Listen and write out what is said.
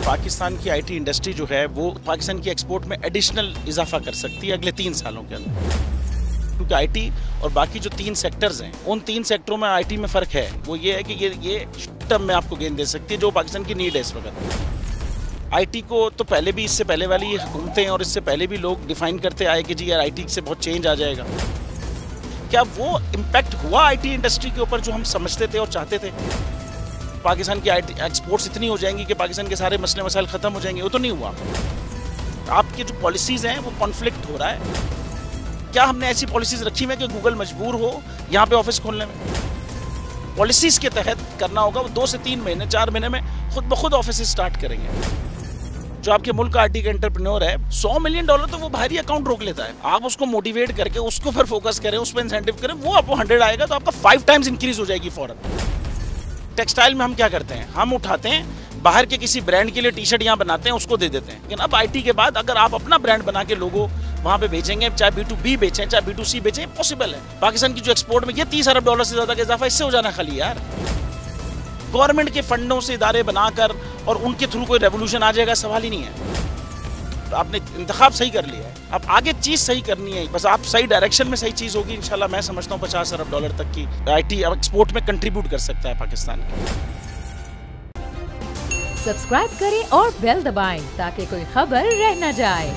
पाकिस्तान की IT industry जो है वो पाकिस्तान की एक्सपोर्ट में एडिशनल इजाफा कर सकती है अगले 3 सालों के अंदर, क्योंकि आईटी और बाकी जो 3 सेक्टर्स हैं उन 3 सेक्टरों में आईटी में फ़र्क है। वो ये है कि ये शॉर्ट टर्म में आपको गेन दे सकती है जो पाकिस्तान की नीड है इस वक्त। आईटी को तो पहले भी, इससे पहले वाली हुकूमतें और इससे पहले भी लोग डिफाइन करते आए कि जी यार आईटी से बहुत चेंज आ जाएगा। क्या वो इम्पैक्ट हुआ आईटी इंडस्ट्री के ऊपर जो हम समझते थे और चाहते थे? पाकिस्तान की आईटी एक्सपोर्ट्स इतनी हो जाएंगी कि पाकिस्तान के सारे मसले मसाइल ख़त्म हो जाएंगे? वो तो नहीं हुआ। आपकी जो पॉलिसीज़ हैं वो कॉन्फ्लिक्ट हो रहा है। क्या हमने ऐसी पॉलिसीज़ रखी हुई है कि गूगल मजबूर हो यहाँ पे ऑफिस खोलने में? पॉलिसीज़ के तहत करना होगा। वो 2 से 3 महीने 4 महीने में खुद ब खुद ऑफिस स्टार्ट करेंगे। जो आपके मुल्क का आईटी का एंटरप्रेन्योर है, $100 मिलियन तो वो बाहरी अकाउंट रोक लेता है। आप उसको मोटिवेट करके उसको पर फोकस करें, उस पर इंसेंटिव करें, वो आपको 100 आएगा तो आपका 5 टाइम्स इंक्रीज हो जाएगी फौरन। टेक्सटाइल में हम क्या करते हैं, हम उठाते हैं बाहर के किसी ब्रांड के लिए टी शर्ट यहाँ बनाते हैं, उसको दे देते हैं। लेकिन अब आईटी के बाद अगर आप अपना ब्रांड बना के लोगों वहाँ पे बेचेंगे, चाहे B2B बेचें चाहे B2C बेचें, पॉसिबल है। पाकिस्तान की जो एक्सपोर्ट में ये $30 अरब से ज़्यादा का इजाफा इससे हो जाना खाली यार। गवर्नमेंट के फंडों से इदारे बनाकर और उनके थ्रू कोई रेवोल्यूशन आ जाएगा, सवाल ही नहीं है। तो आपने इंतखाब सही कर लिया है, अब आगे चीज़ सही करनी है। बस आप सही डायरेक्शन में सही चीज़ होगी इंशाल्लाह। मैं समझता हूँ $50 अरब तक की आईटी एक्सपोर्ट में कंट्रीब्यूट कर सकता है पाकिस्तान। सब्सक्राइब करें और बेल दबाएं ताकि कोई खबर रह न जाए।